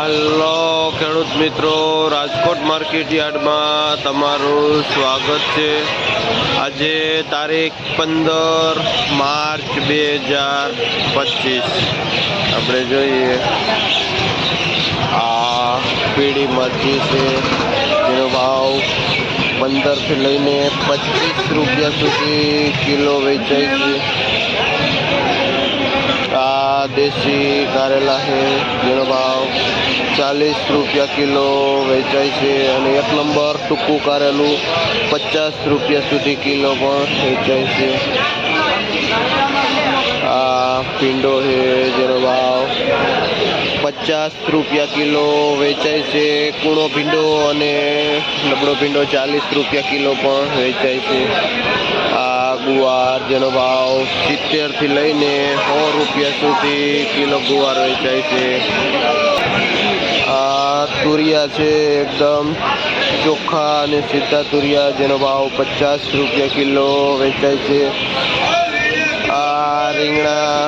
હાલો ખેડૂત મિત્રો, રાજકોટ માર્કેટ યાર્ડમાં તમારું સ્વાગત છે। આજે તારીખ 15 માર્ચ 2025 આપણે જોઈએ આ પીળી મરચી છે જેનો ભાવ 15 થી લઈને 25 રૂપિયા સુધી કિલો વેચાય છે। देसी कारेला है जेनो भाव 40 रुपया किलो वेचाय छे अने एक नंबर टूकू कारेलू 50 रुपया सुधी किलो पण वेचाय छे। आ भींडो है जेनो भाव 50 रुपया किलो वेचाय छे। कूणो भींडो अने नबळो भींडो 40 रुपया किलो पण वेचाय छे। गुवार जेनो भाव 70 થી લઈને 100 રૂપિયા સુધી કિલો ગુવાર વેચાય છે। આ તુરિયા છે એકદમ ચોખ્ખા અને સીધા તુરિયા જેનો ભાવ 50 રૂપિયા કિલો વેચાય છે। આ રીંગણા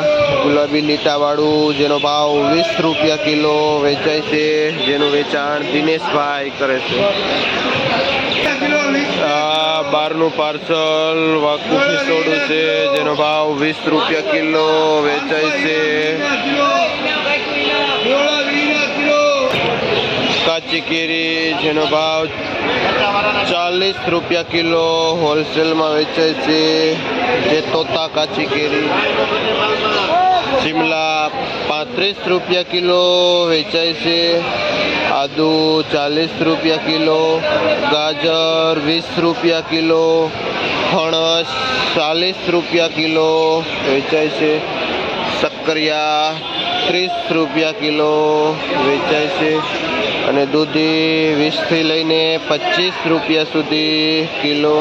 ગુલાબી લીટાવાળું જેનો ભાવ 20 રૂપિયા કિલો વેચાય છે, જેનું વેચાણ દિનેશભાઈ કરે છે। બારનું પાર્સલ વાકુ ખીસોડું છે જેનો ભાવ 20 રૂપિયા કિલો વેચાય છે। કાચી કેરી જેનો ભાવ 40 રૂપિયા કિલો હોલસેલમાં વેચાય છે, જે તોતા કાચી કેરી। शिमला 35 रुपया किलो वेचाय छे। आदू 40 रुपया किलो, गाजर 20 रुपया किलो, फणस 40 रुपया किलो वेचाय छे। सक्करिया 30 रुपया किलो वेचाय छे अने दूधी 20 થી લઈને 25 रुपया सुधी किलो।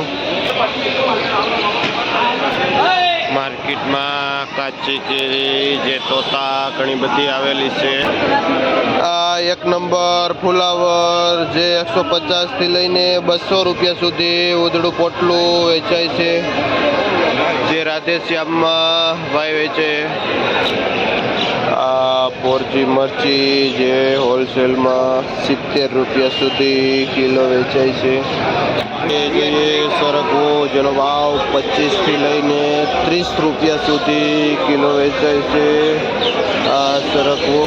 मार्केट में काची केरी जे तोता घणी बधी आवेली छे। आ एक नंबर फुलावर जे 150 થી લઈને 200 રૂપિયા सुधी उदड़ू पोटलू वेचाय छे, जे राधेश्याम में भाई वेचे। आ पोरची मरची जे होलसेल में 70 रुपया सुधी किलो वेचाय छे। सरगवो जेनो भाव 25 થી લઈને 30 રૂપિયા સુધી કિલો વેચાય છે। આ સરગવો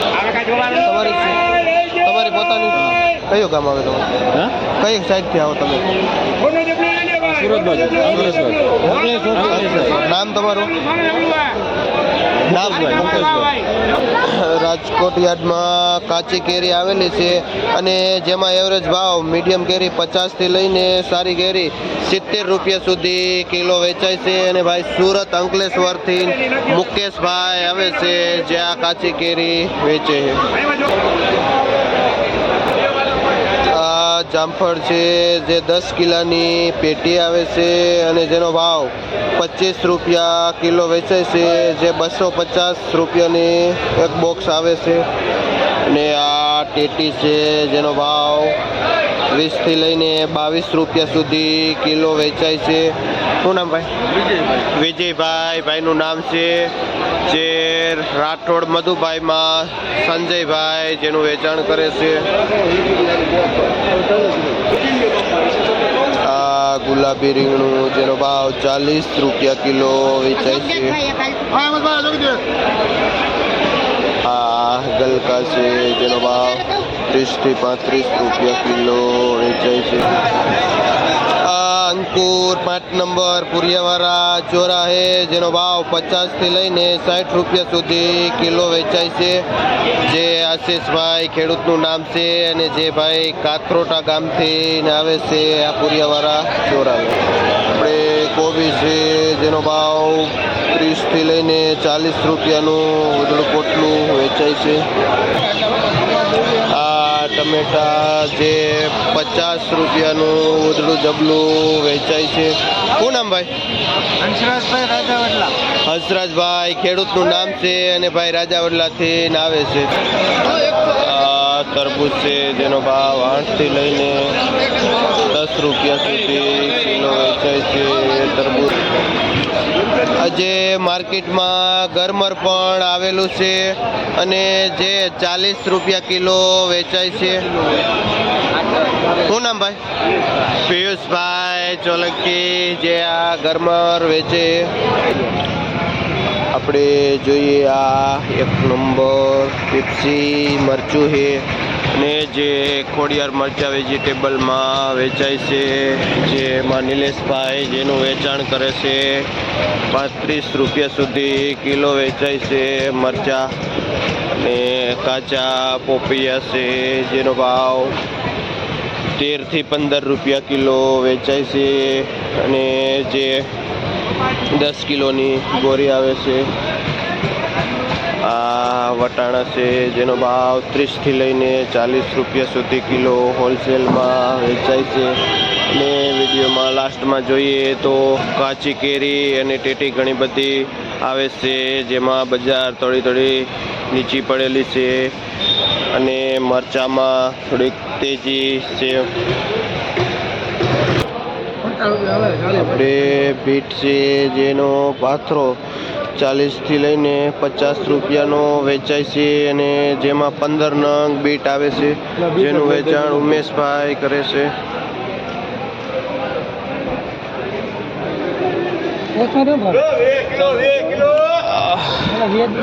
તમારી પોતાની કયો ગામ આવે તમારે? કઈ સાઈડથી આવો તમે? સુરત બાજુ। નામ તમારું? રાજકોટ યાર્ડમાં કાચી કેરી આવેલી છે અને જેમાં એવરેજ ભાવ મીડિયમ કેરી 50 થી લઈને સારી કેરી 70 રૂપિયા સુધી કિલો વેચાય છે। અને ભાઈ સુરત અંકલેશ્વરથી મુકેશભાઈ આવે છે જે આ કાચી કેરી વેચે છે। જામફળ છે જે 10 કિલાની પેટી આવે છે અને જેનો ભાવ 25 રૂપિયા કિલો વેચાય છે, જે 250 રૂપિયાની એક બોક્સ આવે છે। અને આ ટેટી છે જેનો ભાવ 20 થી લઈને 22 રૂપિયા સુધી કિલો વેચાય છે। શું નામ ભાઈ? વિજયભાઈ ભાઈનું નામ છે, જે રાઠોડ મધુભાઈમાં સંજયભાઈ જેનું વેચાણ કરે છે। આ ગુલાબી રીંગણું જેનો ભાવ 40 રૂપિયા કિલો વેચાય છે। આ ગલકા છે જેનો ભાવ 30 થી 35 રૂપિયા કિલો વેચાય છે। अंकुर 5 नंबर पुरियावाड़ा चोरा है जेनो भाव 50 થી લઈને 60 રૂપિયા સુધી કિલો વેચાય છે, જે આશીષભાઈ ખેડૂતનું નામ છે અને જે ભાઈ કાથરોટા ગામથી આવે છે આ પુરિયાવાડા ચોરા। આપણે કોબી છે જેનો ભાવ 30 થી લઈને 40 રૂપિયાનું ઉધડું પોટલું વેચાય છે। टमेटा जे 50 રૂપિયાનું ઉધડું જબલું વેચાય છે। શું નામ ભાઈ? હંસરાજભાઈ રાજાવડલા। હંસરાજભાઈ ખેડૂતનું નામ છે અને ભાઈ રાજાવડલાથી આવે છે। તરબૂચ છે જેનો ભાવ 8 થી લઈને 10 રૂપિયા સુધી કિલો વેચાય છે। તરબૂચ આજે માર્કેટમાં ગરમર પણ આવેલું છે અને જે 40 રૂપિયા કિલો વેચાય છે. શું નામ ભાઈ? પિયુષભાઈ ચોલંકી જે આ ગરમર વેચે. આપણે જોઈએ આ 1 નંબર પેપ્સી મરચું છે અને જે ખોડિયાર મરચા વેજીટેબલમાં વેચાય છે, જેમાં નિલેશભાઈ જેનું વેચાણ કરે છે. 35 રૂપિયા સુધી કિલો વેચાય છે મરચા. અને કાચા પોપૈયા છે જેનો ભાવ 13 થી 15 રૂપિયા કિલો વેચાય છે. અને જે 10 કિલોની બોરી આવે છે. આ વટાણા છે જેનો ભાવ 30 થી લઈને 40 રૂપિયા સુધી કિલો હોલસેલમાં વેચાય છે. અને વિડીયોમાં લાસ્ટમાં જોઈએ તો કાચી કેરી અને ટેટી ઘણી બધી આવે છે, જેમાં બજાર થોડી નીચી પડેલી છે અને મરચામાં થોડીક તેજી છે. આપણે બીટ છે જેનો પાથરો 40 થી લઈને 50 રૂપિયાનો વેચાય છે અને જેમાં 15 નંગ બીટ આવે છે, જેનું વેચાણ ઉમેશભાઈ કરે છે.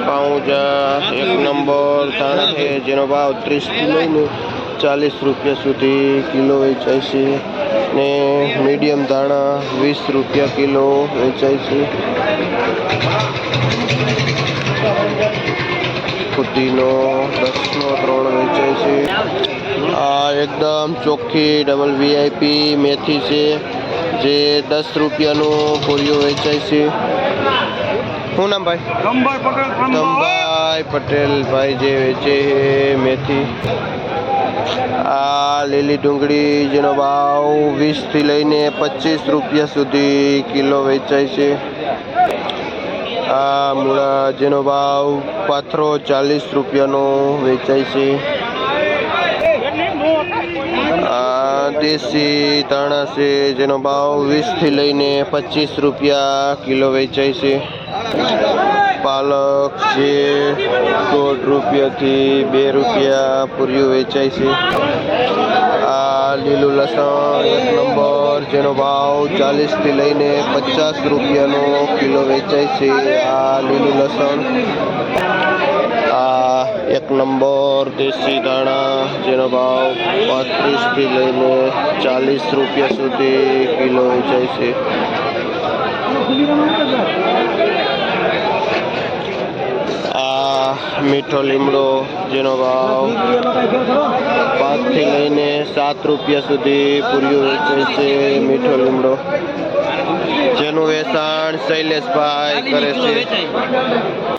પાઉંજા 1 નંબર ધાણા છે જેનો ભાવ 30 થી લઈને 40 રૂપિયા સુધી કિલો વેચાય છે. ને મીડિયમ ધાણા 20 રૂપિયા કિલો વેચાય છે. ફુદીનો 10 નો 3 વેચાય છે. આ એકદમ ચોખ્ખી ડબલ VIP મેથી છે જે 10 રૂપિયાનું પૂરીઓ વેચાય છે. શું નામ ભાઈ? ધમભાઈ પટેલ ભાઈ જે વેચે છે મેથી. આ લીલી ડુંગળી જેનો ભાવ 20 થી લઈને 25 રૂપિયા સુધી કિલો વેચાય છે. આ મૂળા જેનો ભાવ પાથરો 40 રૂપિયાનો વેચાય છે. આ દેશી ધાણા છે જેનો ભાવ 20 થી લઈને 25 રૂપિયા કિલો વેચાય છે. પાલક જે 1.5 રૂપિયાથી 2 રૂપિયા પૂર્યું વેચાય છે. આ લીલું લસણ 1 નંબર જેનો ભાવ 40 થી લઈને 50 રૂપિયાનો કિલો વેચાય છે. આ લીલું લસણ. આ 1 નંબર દેશી ધાણા જેનો ભાવ 35 થી લઈને 40 રૂપિયા સુધી કિલો વેચાય છે. આ મીઠો લીમડો જેનો ભાવ 5 થી લઈને 7 રૂપિયા સુધી પૂરીઓ વેચાય છે. મીઠો લીમડો જેનું વેચાણ શૈલેષભાઈ કરે છે.